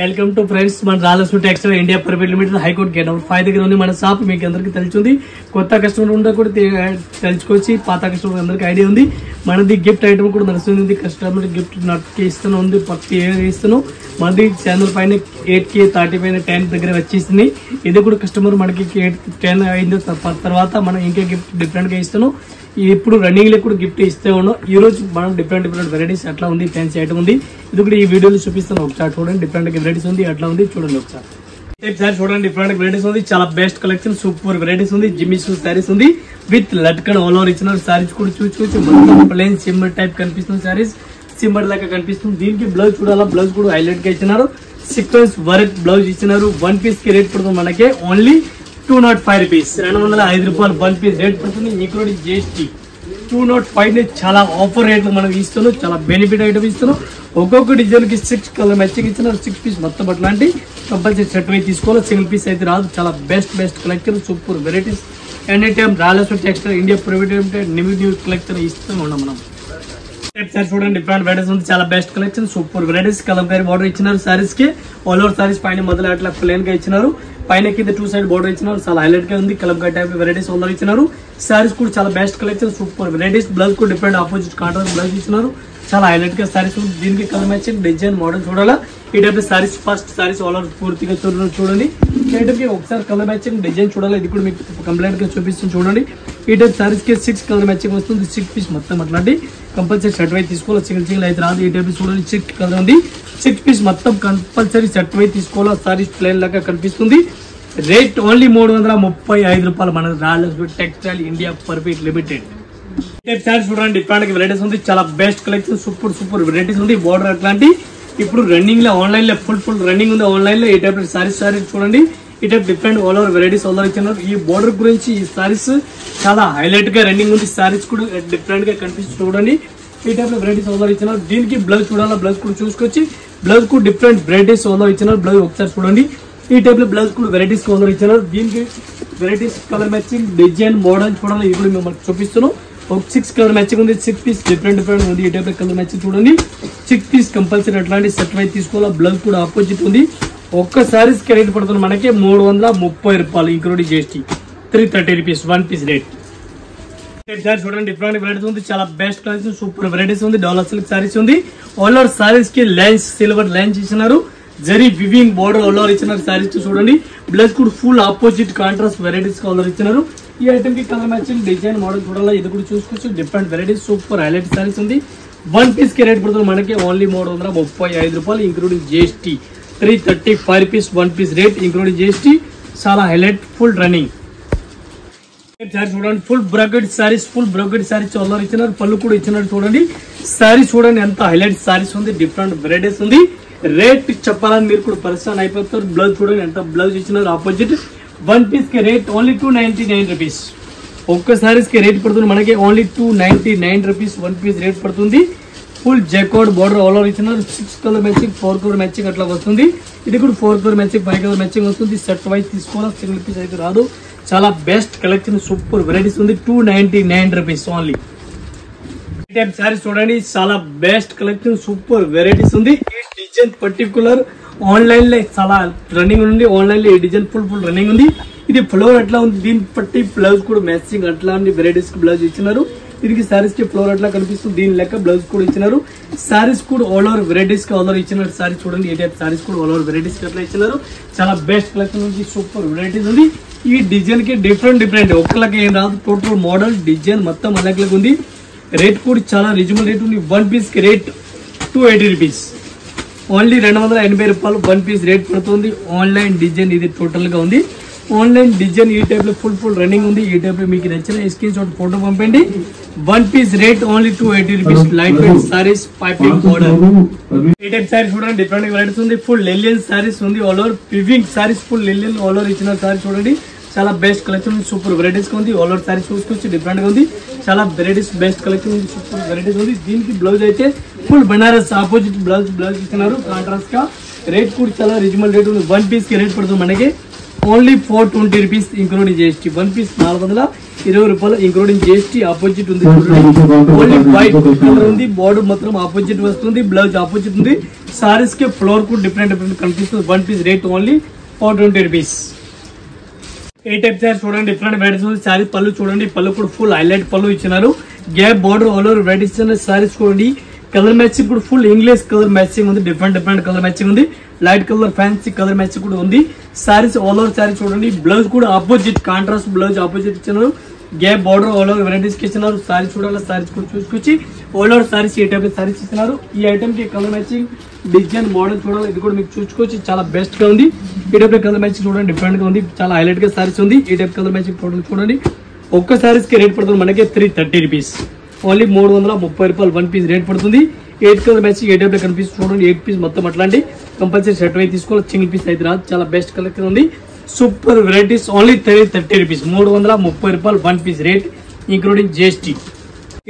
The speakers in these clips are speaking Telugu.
వెల్కమ్ టు ఫ్రెండ్స్ మన Ralakshmi textile India private limited high court gate number 5 దగ్గర ఉంది మన షాప్. మీకు అందరికీ తెలుస్తుంది. కొత్త కస్టమర్ ఉంటే కూడా తెలుసుకోవచ్చు, పాత కస్టమర్ అందరికీ ఐడియా ఉంది. మనది గిఫ్ట్ ఐటమ్ కూడా నడుస్తుంది. కస్టమర్ గిఫ్ట్ నట్కి ఇస్తున్నాం ఉంది, ప్రతి ఇస్తున్నాం. మనది ఛానల్ పైన 8K 30 పైన 10 దగ్గర వచ్చేసింది. ఇది కూడా కస్టమర్ మనకి 10 అయిన తర్వాత మనం ఇంకా గిఫ్ట్ డిఫరెంట్ గా ఇస్తున్నాం. ఇప్పుడు రన్నింగ్ లో కూడా గిఫ్ట్ ఇస్తే ఉన్నాం. ఈ రోజు మనం డిఫరెంట్ వెరైటీస్ అట్లా ఉంది, ఫ్యాన్సీ ఐటమ్ ఉంది. ఇది కూడా ఈ వీడియోలో చూపిస్తాను. ఒకసారి చూడండి, డిఫరెంట్ వెరైటీస్ ఉంది, అట్లా ఉంది, చూడండి ఒకసారి. సార్ చూడండి, డిఫరెంట్ వెరైటీస్ ఉంది, చాలా బెస్ట్ కలెక్షన్, సూపర్ వెరైటీస్ ఉంది. జిమ్మి షూ సారీస్ ఉంది విత్ లట్కన్ ఆల్ ఓవర్ ఇచ్చిన సారీస్ కూడా చూసుకోవచ్చు. మొత్తం ప్లెయిన్ సింబల్ టైప్ కనిపిస్తుంది, సారీస్ సింబల్ లాగా కనిపిస్తుంది. దీనికి బ్లౌజ్ చూడాలా, బ్లౌజ్ కూడా హైలైట్ గా ఇచ్చినారు. సీక్వెన్స్ వర్క్ బ్లౌజ్ ఇచ్చినారు. 1 పీస్ కి రేట్ పడుతుంది మనకి ఓన్లీ 205 రూపీస్, 205 రూపాయలు 1 పీస్ రేట్ పడుతుంది. ఇంక్లూడింగ్ GST 205 చాలా ఆఫర్ రేట్లు మనం ఇస్తున్నాం. చాలా బెనిఫిట్ ఐటమ్ ఇస్తున్నాం. ఒక్కొక్క డిజైన్ కి 6 కలర్ మ్యాచింగ్ ఇచ్చినారు. 6 పీస్ మొత్తం అట్లాంటి కంపల్సరీ సెట్ అయి తీసుకోవాలి. సింగిల్ పీస్ అయితే రాదు. చాలా best collection, super varieties. Any time Ralakshmi textile India private limited new collection ఇస్తూ ఉన్నాం మనం. సార్ చూడండి, డిఫరెంట్ వెరైటీస్ ఉంది, చాలా best collection, super varieties. Kalamkari border ఇచ్చినారు సారీస్ కి. ఆల్ ఓవర్ సారీస్ పైన మొదలు అట్లా ప్లేన్ గా ఇచ్చినారు. పైన కింద 2 సైడ్ బార్డర్ ఇచ్చినారు. చాలా హైలైట్ గా ఉంది. Kalamkari type varieties all over ఇచ్చినారు. సారీస్ కూడా చాలా best collection, super varieties. Blouse కూడా డిఫరెంట్ ఆపోజిట్ కాంట్రాస్ట్ బ్లౌజ్ ఇచ్చినారు. చాలా హైలైట్ గా సారీస్. దీనికి కలర్ మ్యాచింగ్ డిజైన్ మోడల్ చూడాలా. ఈ type saris first saris all over పూర్తిగా చూడండి. ఈ టైప్ కి ఒకసారి కలర్ మ్యాచింగ్ డిజైన్ చూడాలి. ఇది కూడా మీకు కంప్లీట్ గా చూపిస్తుంది చూడండి. ఈ టైప్ సారీస్ కి 6 కలర్ మ్యాచింగ్ వస్తుంది. 6 పీస్ మొత్తం అట్లాంటి కంపల్సరీ సెట్ వైజ్ తీసుకోవాలి. సింగిల్ అయితే రాదు. ఈ టైప్ చూడండి, 6 కలర్ ఉంది. 6 పీస్ మొత్తం కంపల్సరీ సెట్ వైజ్ తీసుకోవాలి. సారీస్ ప్లేన్ లాగా కనిపిస్తుంది. రేట్ ఓన్లీ 335 రూపాయలు మన Ralakshmi textile India private limited. Saris చూడండి, డిఫరెంట్ వెరైటీస్ ఉంది, చాలా బెస్ట్ కలెక్షన్, సూపర్ వెరైటీస్ ఉంది. బోర్డర్ అట్లాంటి ఇప్పుడు రన్నింగ్ లో ఆన్లైన్ లో ఫుల్ రన్నింగ్ ఉంది. ఆన్లైన్ లో ఈ టైప్ సారీస్ చూడండి. ఈ type different all over varieties all over ఇచ్చినారు. ఈ బోర్డర్ గురించి ఈ సారీస్ చాలా హైలైట్ గా రన్నింగ్ ఉంది. సారీస్ కూడా డిఫరెంట్ గా కనిపిస్తుంది చూడండి. ఈ టైప్ లో వెరైటీస్ ఆల్ ఓవర్ ఇచ్చినారు. దీనికి బ్లౌజ్ చూడాలా, బ్లౌజ్ కూడా చూసుకొచ్చి బ్లౌజ్ కూడా డిఫరెంట్ వెరైటీస్ ఆల్ ఓవర్ ఇచ్చినారు. బ్లౌజ్ ఒకసారి చూడండి. ఈ టైప్ లో బ్లౌజ్ కూడా వెరైటీస్ ఆల్ ఓవర్ ఇచ్చినారు. దీనికి varieties colour matching design model చూడాలి. ఇది కూడా మేము చూపిస్తున్నాం. ఒక 6 కలర్ మ్యాచింగ్ ఉంది. 6 పీస్ డిఫరెంట్ ఉంది. ఈ టైప్ కలర్ మ్యాచింగ్ చూడండి. 6 పీస్ కంపల్సరీ అట్లాంటి సెట్ వైజ్ తీసుకోవాలి. బ్లౌజ్ కూడా ఆపోజిట్ ఉంది. ఒక్క సారీస్ కి రేట్ పడుతుంది మనకి 330 రూపాయలు including GST 330 rupees 1 piece rate. చూడండి, డిఫరెంట్ వెరైటీస్ ఉంది, చాలా బెస్ట్ కలెక్షన్, సూపర్ వెరైటీస్ ఉంది. డాలర్ సిల్క్ సారీస్ ఉంది. ఆల్ ఓవర్ సారీస్ కి లైన్స్ సిల్వర్ లైన్స్ ఇచ్చినారు. Zari weaving border all over ఇచ్చినారు. సారీస్ చూడండి. బ్లౌజ్ కూడా full opposite contrast varieties all over ఇచ్చినారు. ఈ ఐటమ్ కి కలర్ మ్యాచింగ్ డిజైన్ మోడల్ చూడాలి. ఇది కూడా చూసుకోవచ్చు. Different varieties, super highlight saris ఉంది. 1 పీస్ కి రేట్ పడుతుంది మనకి ఓన్లీ 335 రూపాయలు including GST 335 rupees 1 piece rate including GST. చాలా హైలైట్ ఫుల్ రన్నింగ్ చూడండి. Full bracket sarees all over ఇచ్చినారు. పళ్ళు కూడా ఇచ్చినారు చూడండి. సారీస్ చూడండి ఎంత హైలైట్ సారీస్ ఉంది. డిఫరెంట్ వెరైటీస్ ఉంది. రేట్ చెప్పాలని మీరు కూడా పరిశ్రమ అయిపోతారు. బ్లౌజ్ చూడండి ఎంత బ్లౌజ్ ఇచ్చినారు ఆపోజిట్. 1 పీస్ కి రేట్ ఓన్లీ 299 రూపీస్. ఒక్క సారీస్ కి రేట్ పడుతుంది మనకి ఓన్లీ 299 రూపీస్ 1 పీస్ రేట్ పడుతుంది. Full jacquard border all over ఇచ్చినారు. 6 కలర్ మ్యాచింగ్ 4 కలర్ మ్యాచింగ్ అట్లా వస్తుంది. ఇది కూడా 4 కలర్ మ్యాచింగ్ 5 కలర్ మ్యాచింగ్ వస్తుంది. సెట్ వైజ్ తీసుకోవాలి. సింగిల్ పీస్ అయితే రాదు. చాలా బెస్ట్ కలెక్షన్, సూపర్ వెరైటీస్ ఉంది. 299 రూపీస్ ఓన్లీ. ఈ టైప్ సారీస్ చూడండి, చాలా బెస్ట్ కలెక్షన్, సూపర్ వెరైటీస్ ఉంది. ఈ డిజైన్ పర్టికులర్ ఆన్లైన్ లో చాలా రన్నింగ్ ఉంది. ఆన్లైన్ లో ఈ డిజైన్ ఫుల్ రన్నింగ్ ఉంది. ఇది ఫ్లోర్ అట్లా ఉంది. దీని బట్టి బ్లౌజ్ కూడా మ్యాచింగ్ అట్లాంటి వెరైటీస్ కి బ్లౌజ్ ఇచ్చినారు. దీనికి సారీస్ కి ఫ్లోర్ అట్లా కనిపిస్తుంది. దీని లెక్క బ్లౌజ్ కూడా ఇచ్చినారు. సారీస్ కూడా ఆల్ ఓవర్ వెరైటీస్ కి ఆల్ ఓవర్ ఇచ్చినారు. సారీస్ చూడండి, ఈ టైప్ సారీస్ కూడా ఆల్ ఓవర్ వెరైటీస్ కి అట్లా ఇచ్చినారు. చాలా బెస్ట్ కలెక్షన్ ఉంది, సూపర్ వెరైటీస్ ఉంది. ఈ డిజైన్ కి డిఫరెంట్ ఒక్కలకి ఏం రాదు. టోటల్ మోడల్ డిజైన్ మొత్తం అలాగే ఉంది. రేట్ కూడా చాలా రీజనబుల్ రేట్ ఉంది. 1 పీస్ కి రేట్ 280 రూపీస్ ఓన్లీ 280 రూపాయలు 1 పీస్ రేట్ పడుతుంది. ఆన్లైన్ డిజైన్ ఇది టోటల్ గా ఉంది. ఆన్లైన్ డిజైన్ ఈ టైప్ లో ఫుల్ రన్నింగ్ ఉంది. ఈ టైప్ లో మీకు నచ్చిన స్క్రీన్ షాట్ ఫోటో పంపండి. 1 piece rate only 280 rupees. Light weight sarees piping border. ఈ టైప్ సారీస్ చూడండి, డిఫరెంట్ వెరైటీస్ ఉంది. ఫుల్ లెలియన్ సారీస్ ఉంది. All over weaving sarees full లెలియన్ ఆల్ ఓవర్ ఇచ్చిన సారీ చూడండి. చాలా బెస్ట్ కలెక్షన్, సూపర్ వెరైటీస్ ఉంది. ఆల్ ఓవర్ సారీస్ చూసుకోవచ్చు. డిఫరెంట్ గా ఉంది. చాలా వెరైటీస్ బెస్ట్ కలెక్షన్ ఉంది, సూపర్ వెరైటీస్ ఉంది. దీనికి బ్లౌజ్ అయితే ఫుల్ బనారస్ ఆపోజిట్ బ్లౌజ్ ఇస్తున్నారు కాంట్రాస్ట్ గా. రేట్ కూడా చాలా రీజనబుల్ రేట్ ఉంది. 1 పీస్ కి రేట్ పడుతుంది మనకి only 420 rupees including GST. 1 piece 420 రూపాయలు ఇంక్లూడింగ్ జిఎస్టీ. ఆపోజిట్ ఉంది, ఓన్లీ వైట్ కలర్ ఉంది, బోర్డర్ మాత్రం ఆపోజిట్ వస్తుంది, బ్లౌజ్ ఆపోజిట్ ఉంది. సారీస్ కి ఫ్లోర్ కూడా డిఫరెంట్ కనిపిస్తుంది. 1 పీస్ రేట్ ఓన్లీ 420 రూపీస్. ఏ టైప్ సారీ చూడండి, డిఫరెంట్ వెరైటీస్ ఉంది. సారీ పళ్ళు చూడండి, పళ్ళు కూడా ఫుల్ హైలైట్ పళ్ళు ఇచ్చినారు. Gap border all over varieties sarees చూడండి. కలర్ మ్యాచింగ్ కూడా ఫుల్ ఇంగ్లీష్ కలర్ మ్యాచింగ్ ఉంది, డిఫరెంట్ కలర్ మ్యాచింగ్ ఉంది. Light colour fancy colour matching కూడా ఉంది. సారీస్ ఆల్ ఓవర్ సారీ చూడండి. బ్లౌజ్ కూడా ఆపోజిట్ కాంట్రాస్ట్ బ్లౌజ్ ఆపోజిట్ ఇచ్చినారు. Gap border all over varieties కి ఇచ్చినారు. సారీ చూడాలి, సారీస్ కూడా చూసుకొచ్చి ఆల్ ఓవర్ సారీస్ ఈ టైప్ సారీస్ ఇచ్చినారు. ఈ ఐటమ్ కి కలర్ మ్యాచింగ్ డిజైన్ మోడల్ చూడాలి, ఇది కూడా మీకు చూసుకోవచ్చు. చాలా బెస్ట్ గా ఉంది. ఈ టైప్ కలర్ మ్యాచింగ్ చూడండి, డిఫరెంట్ గా ఉంది, చాలా హైలైట్ గా సారీస్ ఉంది. ఈ టైప్ కలర్ మ్యాచింగ్ టోటల్ చూడండి. ఒక్క సారీస్ కి రేట్ పడుతుంది మనకి 330 రూపీస్. ఓన్లీ 330 రూపాయలు 1 పీస్ రేట్ పడుతుంది. 8 కలర్ మ్యాచింగ్ ఏ టైప్ లో కనిపిస్తుంది చూడండి. 8 పీస్ మొత్తం అట్లాంటి కంపల్సరీ షర్ట్ అయితే తీసుకోవాలి, సింగిల్ పీస్ అయితే రాదు. చాలా బెస్ట్ కలెక్షన్ ఉంది. Super varieties only 330 rupees. 330 రూపాయలు 1 పీస్ రేట్ ఇంక్లూడింగ్ జిఎస్టీ.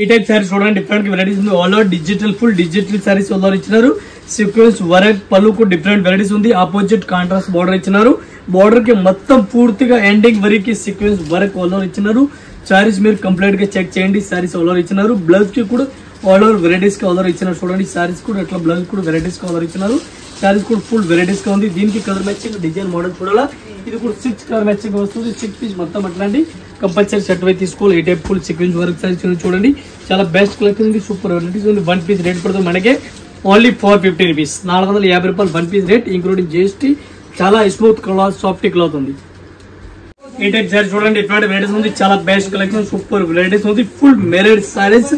ఈ టైప్ సారీస్ చూడండి, డిఫరెంట్ వెరైటీస్ ఉంది. All over digital full digital saris all over ఇచ్చినారు. సీక్వెన్స్ వర్క్ పళ్ళు కూడా డిఫరెంట్ వెరైటీస్ ఉంది. ఆపోజిట్ కాంట్రాస్ట్ బార్డర్ ఇచ్చినారు. బార్డర్ కి మొత్తం పూర్తిగా ఎండింగ్ వరకు సీక్వెన్స్ వర్క్ ఆల్ ఓవర్ ఇచ్చినారు. సారీస్ మీరు కంప్లీట్ గా చెక్ చేయండి. సారీస్ ఆల్ ఓవర్ ఇచ్చినారు. బ్లౌజ్ కి కూడా ఆల్ ఓవర్ వెరైటీస్ కి ఆల్ ఓవర్ ఇచ్చినారు. చూడండి సారీస్ కూడా అట్లా బ్లౌజ్ కూడా వెరైటీస్ కి ఆల్ ఓవర్ ఇచ్చినారు. సారీస్ కూడా ఫుల్ వెరైటీస్ గా ఉంది. దీనికి కలర్ మ్యాచింగ్ డిజైన్ మోడల్ చూడాలా. ఇది కూడా 6 కలర్ మ్యాచింగ్ వస్తుంది. 6 పీస్ మొత్తం అట్లాంటి కంపల్సరీ షర్ట్ అయితే తీసుకోవాలి. ఈ type full sequence work saris చూడండి, చాలా బెస్ట్ కలెక్షన్ ఉంది. సూపర్ వెరైటీస్ ఉంది. 1 పీస్ రేట్ పడుతుంది మనకి ఓన్లీ 450 రూపీస్. 450 రూపాయలు 1 పీస్ రేట్ ఇంక్లూడింగ్ జిఎస్టీ. చాలా స్మూత్ క్లాత్, సాఫ్ట్ క్లాత్ ఉంది. ఈ టైప్ సారీ చూడండి, డిఫరెంట్ వెరైటీస్ ఉంది. చాలా బెస్ట్ కలెక్షన్, సూపర్ వెరైటీస్ ఉంది. ఫుల్ మిర్రర్ సారీస్,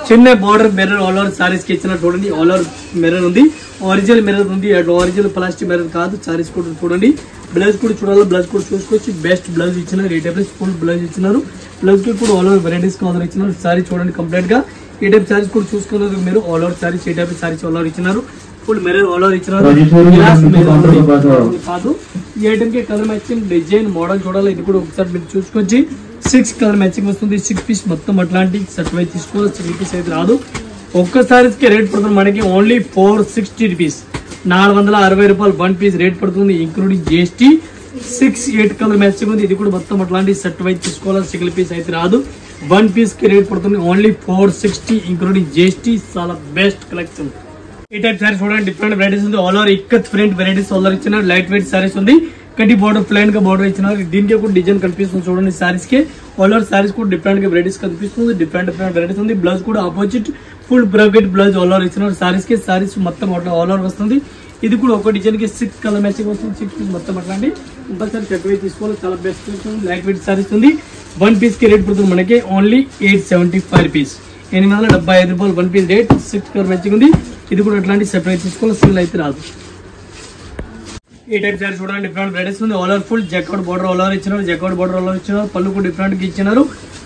చిన్న border mirror all over sarees కి ఇచ్చిన చూడండి. ఆల్ ఓవర్ మిర్రర్ ఉంది, ఒరిజినల్ మిర్రర్ ఉంది. ఒరిజినల్ ప్లాస్టిక్ మిర్రర్ కాదు. సారీస్ కూడా చూడండి. బ్లౌజ్ కూడా చూడాలి, బ్లౌజ్ కూడా చూసుకోవచ్చు. బెస్ట్ బ్లౌజ్ ఇచ్చినారు. ఈ టైప్ ఫుల్ బ్లౌజ్ ఇచ్చినారు. బ్లౌజ్ కి కూడా all over varieties all over ఇచ్చినారు. సారీ చూడండి కంప్లీట్ గా. ఈ టైప్ సారీస్ కూడా చూసుకున్నారు మీరు. ఆల్ ఓవర్ సారీస్ ఈ టైప్ సారీస్ ఆల్ ఓవర్ ఇచ్చినారు. ఫుల్ మిర్రర్ ఆల్ ఓవర్ ఇచ్చినారు. కాదు, ఈ ఐటమ్ కి కలర్ మ్యాచింగ్ డిజైన్ మోడల్ చూడాలి, ఇది కూడా ఒకసారి మీరు చూసుకొచ్చి. 6 కలర్ మ్యాచింగ్ వస్తుంది. 6 పీస్ మొత్తం అట్లాంటి సెట్ అయితే తీసుకోవాలి, 6 పీస్ అయితే రాదు. ఒక్క సారీస్ కి రేట్ పడుతుంది మనకి ఓన్లీ 460 రూపీస్. 460 రూపాయలు 1 పీస్ రేట్ పడుతుంది ఇంక్లూడింగ్ జిఎస్టీ. 8 కలర్ మ్యాచింగ్ ఉంది. ఇది కూడా మొత్తం అట్లాంటి సెట్ అయితే తీసుకోవాలి, సింగిల్ పీస్ అయితే రాదు. 1 పీస్ కి రేట్ పడుతుంది ఓన్లీ 460 ఇంక్లూడింగ్ జిఎస్టీ. చాలా బెస్ట్ కలెక్షన్. ఈ టైప్ సారీస్ చూడండి, డిఫరెంట్ వెరైటీస్ ఉంది. All over ikat print varieties all over ఇచ్చినారు. లైట్ వెయిట్ సారీస్ ఉంది. కటి బోర్డర్ ప్లెయిన్ గా బోర్డర్ ఇచ్చినారు. దీనికి కూడా డిజైన్ కనిపిస్తుంది చూడండి. సారీస్ కి ఆల్ ఓవర్ సారీస్ కూడా డిఫరెంట్ గా వెరైటీస్ కనిపిస్తుంది. డిఫరెంట్ వెరైటీస్ ఉంది. బ్లౌజ్ కూడా opposite full bracket blouse all over ఇచ్చినారు. సారీస్ కి సారీస్ మొత్తం ఆల్ ఓవర్ వస్తుంది. ఇది కూడా ఒక డిజైన్ కి 6 కలర్ మ్యాచింగ్ వస్తుంది. 6 పీస్ మొత్తం అట్లాంటి కంపల్సరీ సెట్ అయితే తీసుకోవాలి, చాలా బెస్ట్ లైట్ వెయిట్ సారీస్ ఉంది. 1 పీస్ కి రేట్ పడుతుంది మనకి ఓన్లీ 875 రూపీస్. 875 రూపాయలు 1 పీస్ రేట్. 6 కలర్ మ్యాచింగ్ ఉంది. ఇది కూడా అట్లాంటి సెట్ అయితే తీసుకోవాలి, సింగిల్ అయితే రాదు. ఈ టైప్ సారీ చూడండి, డిఫరెంట్ వెరైటీస్ ఉంది. ఆల్ ఓవర్ ఫుల్ జెకౌట్ బార్డర్ ఆల్ ఓవర్ ఇచ్చినారు. జెకౌట్ బార్డర్ ఆల్ ఓవర్ ఇచ్చినారు. పళ్ళు కూడా డిఫరెంట్ గా ఇచ్చినారు.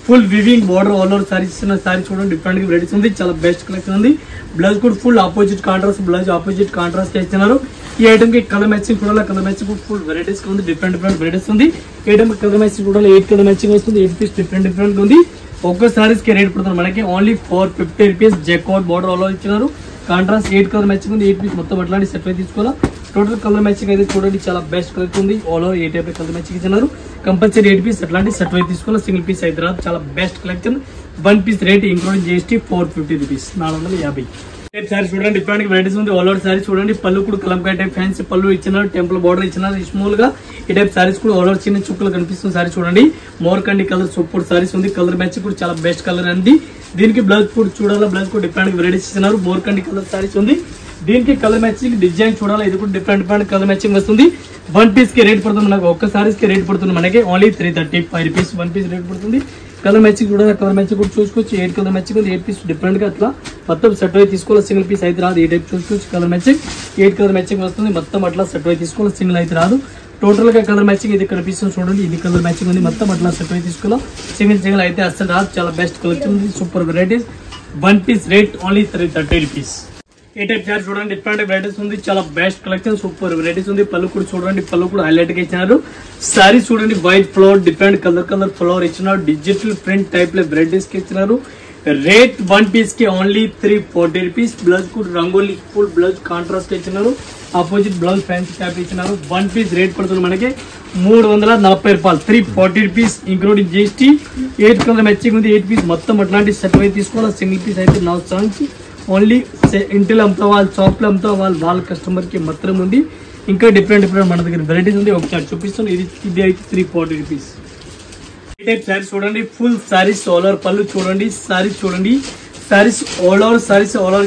Full weaving border all over sorry ఇచ్చిన సారీ చూడండి, డిఫరెంట్ గా వెరైటీస్ ఉంది. చాలా బెస్ట్ కలెక్షన్ ఉంది. బ్లౌజ్ కూడా full opposite contrast blouse opposite contrast ఇచ్చినారు. ఈ ఐటమ్ కి కలర్ మ్యాచింగ్ చూడాలి. కలర్ మ్యాచింగ్ ఫుల్ వెరైటీస్ ఉంది. డిఫరెంట్ వెరైటీస్ ఉంది. ఈ ఐటమ్ కలర్ మ్యాచింగ్ చూడాలి. 8 కలర్ మ్యాచింగ్ వస్తుంది. 8 పీస్ డిఫరెంట్ ఉంది. ఒక్క సారీస్ కి రేట్ పడుతుంది మనకి ఓన్లీ 450 రూపీస్. జెకౌట్ బార్డర్ ఆల్ ఓవర్ ఇచ్చినారు. కాంట్రాస్ట్ 8 కలర్ మ్యాచింగ్ ఉంది. 8 పీస్ మొత్తం అట్లాంటి సెట్ అయితే తీసుకోవాలా. టోటల్ కలర్ మ్యాచింగ్ అయితే చూడండి, చాలా బెస్ట్ కలర్ ఉంది. All over 8 type colour matching ఇచ్చినారు. కంపల్సరీ 8 పీస్ అట్లాంటి సెట్ అయితే తీసుకోవాలి, సింగిల్ పీస్ అయితే రాదు. చాలా best collection. 1 piece rate including GST 450 rupees. 450. Type sorry చూడండి, డిఫరెంట్ వెరైటీస్ ఉంది. ఆల్ ఓవర్ సారీ చూడండి. పళ్ళు కూడా కలంకాయ టైప్ ఫ్యాన్సీ పళ్ళు ఇచ్చినారు. టెంపుల్ బార్డర్ ఇచ్చినారు. స్మాల్ గా ఈ టైప్ సారీస్ కూడా ఆల్ ఓవర్ చిన్న చుక్కలు కనిపిస్తుంది. సారీ చూడండి, మోర్ కండి కలర్ సూపర్ సారీస్ ఉంది. కలర్ మ్యాచ్ కూడా చాలా బెస్ట్ కలర్ అండి. దీనికి బ్లౌజ్ కూడా చూడాలి. బ్లౌజ్ కూడా డిఫరెంట్ వెరైటీస్ ఇచ్చినారు. మోర్ కండి కలర్ సారీస్ ఉంది. దీనికి కలర్ మ్యాచింగ్ డిజైన్ చూడాలి. ఇది కూడా డిఫరెంట్ కలర్ మ్యాచింగ్ వస్తుంది. 1 పీస్ కి రేట్ పడుతుంది మనకు. ఒక్క సారీస్ కి రేట్ పడుతుంది మనకి ఓన్లీ 335 రూపీస్. 1 పీస్ రేట్ పడుతుంది. కలర్ మ్యాచింగ్ చూడాలి. కలర్ మ్యాచింగ్ కూడా చూసుకోవచ్చు. 8 కలర్ మ్యాచింగ్ ఉంది. 8 పీస్ డిఫరెంట్ గా అట్లా మొత్తం సెట్ అయితే తీసుకోవాలి, సింగిల్ పీస్ అయితే రాదు. ఈ టైప్ చూసుకోవచ్చు. కలర్ మ్యాచింగ్ 8 కలర్ మ్యాచింగ్ వస్తుంది. మొత్తం అట్లా సెట్ అయితే తీసుకోవాలి, సింగిల్ అయితే రాదు. టోటల్ గా కలర్ మ్యాచింగ్ ఇది కనిపిస్తుంది చూడండి. ఇది కలర్ మ్యాచింగ్ ఉంది. మొత్తం అట్లా సెట్ అయితే తీసుకోవాలి, సింగిల్ అయితే అసలు రాదు. చాలా బెస్ట్ కలెక్షన్ ఉంది. Super varieties. 1 piece rate only 330 rupees. ఏ టైప్ సారీ చూడండి, డిఫరెంట్ వెరైటీస్ ఉంది. చాలా బెస్ట్ కలెక్షన్, సూపర్ వెరైటీస్ ఉంది. పళ్ళు కూడా చూడండి, పళ్ళు కూడా హైలైట్ గా ఇచ్చినారు. సారీ చూడండి, white flower different colour flower ఇచ్చినారు. డిజిటల్ ప్రింట్ టైప్ లో వెరైటీస్ కి ఇచ్చినారు. రేట్ 1 పీస్ కి ఓన్లీ 340 రూపీస్. బ్లౌజ్ కూడా రంగోలీ ఫుల్ బ్లౌజ్ కాంట్రాస్ట్ ఇచ్చినారు. ఆపోజిట్ బ్లౌజ్ ఫ్యాన్సీ టైప్ ఇచ్చినారు. 1 పీస్ రేట్ పడుతుంది మనకి 340 రూపాయలు, 340 rupees including GST. 8 colour matching ఉంది. 8 పీస్ మొత్తం అట్లాంటి సెట్ అయితే తీసుకోవాలి. సింగిల్ పీస్ అయితే నా ఛాన్స్ ఓన్లీ ఇంటిలో అమ్ముతా వాళ్ళ షాప్లో అమ్ముతా వాళ్ళ కస్టమర్కి మాత్రం ఉంది. ఇంకా డిఫరెంట్ మన దగ్గర వెరైటీస్ ఉంది, ఒకసారి చూపిస్తాను. ఇది అయితే 340 రూపీస్. ఈ టైప్ శారీస్ చూడండి, ఫుల్ శారీస్ ఆల్ ఓవర్ పళ్ళు చూడండి, శారీస్ చూడండి, శారీస్ ఆల్ ఓవర్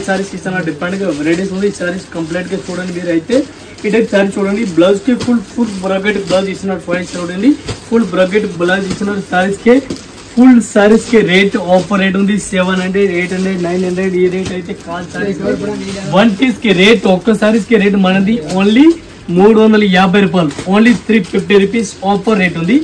శారీస్ ఇస్తున్నారు. డిఫరెంట్ గా వెరైటీస్ ఉంది. శారీస్ కంప్లీట్ గా చూడండి మీరు అయితే. ఈ టైప్ శారీ చూడండి, బ్లౌజ్ కి ఫుల్ బ్రాకెట్ బ్లౌజ్ ఇస్తున్నారు. ప్రైస్ చూడండి, ఫుల్ బ్రాకెట్ బ్లౌజ్ ఇస్తున్నారు. ఫుల్ శారీస్ కి రేట్ ఆఫర్ రేట్ ఉంది 700, 800, 900. ఈ రేట్ అయితే కాల్ శారీస్ 1 పీస్ కి రేట్, ఒక్క శారీస్ కి రేట్ మనది ఓన్లీ 350 రూపాయలు, ఓన్లీ 350 రూపీస్ ఆఫర్ రేట్ ఉంది.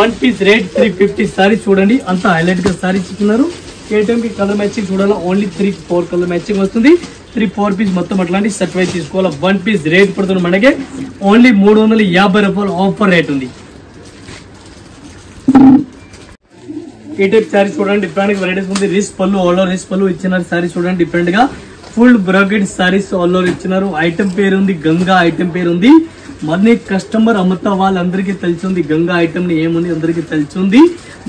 1 పీస్ రేట్ 350. శారీస్ చూడండి అంత హైలైట్ గా శారీస్ ఇస్తున్నారు. ఏ టైం కి కలర్ మ్యాచింగ్ చూడాలి, ఓన్లీ 3-4 కలర్ మ్యాచింగ్ వస్తుంది. 3-4 పీస్ మొత్తం అట్లాంటి సెట్ వైజ్ తీసుకోవాలి. 1 పీస్ రేట్ పడుతుంది మనకి ఓన్లీ 350 రూపాయలు ఆఫర్ రేట్ ఉంది. ఈ టైప్ శారీ చూడండి, డిఫరెంట్ వెరైటీస్ ఉంది. రిస్ పళ్ళు ఆల్ ఓవర్ రిస్ పళ్ళు ఇచ్చినారు. శారీ చూడండి డిఫరెంట్ గా full bracket saris all over ఇచ్చినారు. ఐటమ్ పేరు ఉంది గంగా, ఐటమ్ పేరు ఉంది. మరి కస్టమర్ అమ్ముతా వాళ్ళందరికీ తెలిసింది గంగా ఐటమ్ ఏముంది అందరికీ తెలిసింది.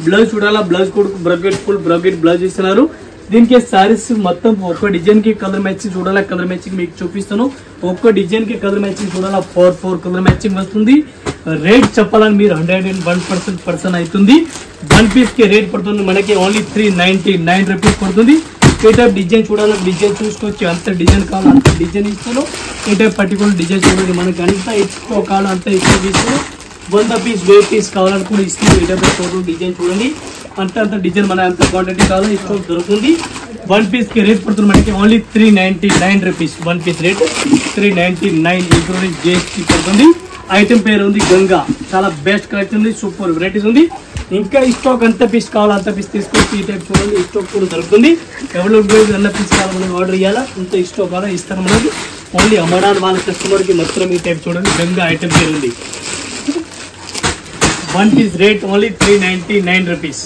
బ్లౌజ్ చూడాలా, బ్లౌజ్ కూడా బ్రాకెట్ ఫుల్ బ్రాకెట్ బ్లౌజ్ ఇస్తున్నారు. దీనికి శారీస్ మొత్తం ఒక్క డిజైన్ కి కలర్ మ్యాచింగ్ చూడాలా, కలర్ మ్యాచింగ్ మీకు చూపిస్తాను. ఒక్క డిజైన్ కి కలర్ మ్యాచింగ్ చూడాలా, 4 కలర్ మ్యాచింగ్ వస్తుంది. రేట్ చెప్పాలని మీరు 101% అవుతుంది. 1 పీస్ కి రేట్ పడుతుంది మనకి ఓన్లీ 399 రూపీస్ పడుతుంది. ఏ టైప్ డిజైన్ చూడాలి, డిజైన్ చూసుకోవచ్చు. అంత డిజైన్ కావాలి అంత డిజైన్ ఇస్తాను. ఏ టైప్ పర్టికులర్ డిజైన్ చూడండి, మనకి అంత ఎక్కువ కావాలి అంత ఎక్కువ ఇస్తాను. 100 పీస్ 1000 పీస్ కావాలని కూడా ఇస్తుంది. ఏ టైప్ టోటల్ డిజైన్ చూడండి, అంత డిజైన్ మన అంత క్వాంటిటీ కావాలో ఇష్టం దొరుకుతుంది. 1 పీస్ కి రేట్ పడుతుంది మనకి only 399 rupees. 1 piece rate 399 including GST పడుతుంది. ఐటమ్ పేరు ఉంది గంగా. చాలా బెస్ట్ కలెక్షన్ ఉంది, సూపర్ వెరైటీస్ ఉంది. ఇంకా స్టాక్ అంత పీస్ కావాలా అంత పీస్ తీసుకొచ్చి ఈ టైప్ చూడండి స్టాక్ కూడా దొరుకుతుంది. ఎవరు అన్న పీస్ కావాలి మనం ఆర్డర్ చేయాలా, ఇంత స్టాక్ కావాలా ఇస్తారు మనకి. ఓన్లీ అమ్మడానికి వాళ్ళ కస్టమర్ కి మాత్రం ఈ టైప్ చూడండి గంగా ఐటమ్ పేరు ఉంది. 1 పీస్ రేట్ ఓన్లీ 399 రూపీస్.